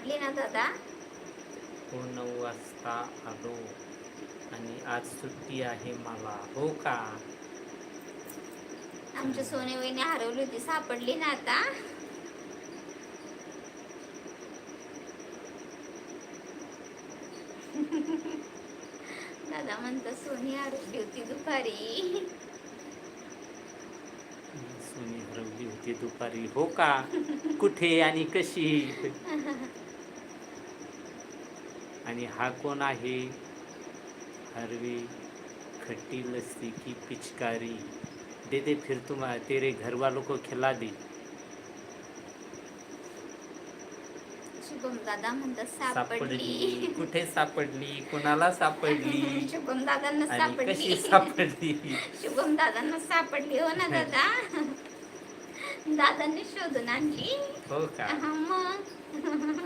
सापडली ना दादा? हो 9 वाजता आलो आणि आज सुट्टी आहे मला. हो का? आमची सोनी वहिनी हरवली होती, सापडली ना आता? दादा म्हणतात सोनी हरवली होती दुपारी. सोनी हरवली होती दुपारी. हो का? कुठे आणि कशी? आणि हा कोण आहे? हरवी खट्टी लस्सी की पिचकारी, दे दे फिर तुम तेरे घर वालों को खिला दे. शुभम दादा म्हणतात सापडली. सापडली. कुठे सापडली? कुणाला सापडली? शुभम दादांना आणि कशी सापडली. सापडली? शुभम दादांना सापडली, हो ना दादा? दादांनी शोधून आणली. हो का? हा मग.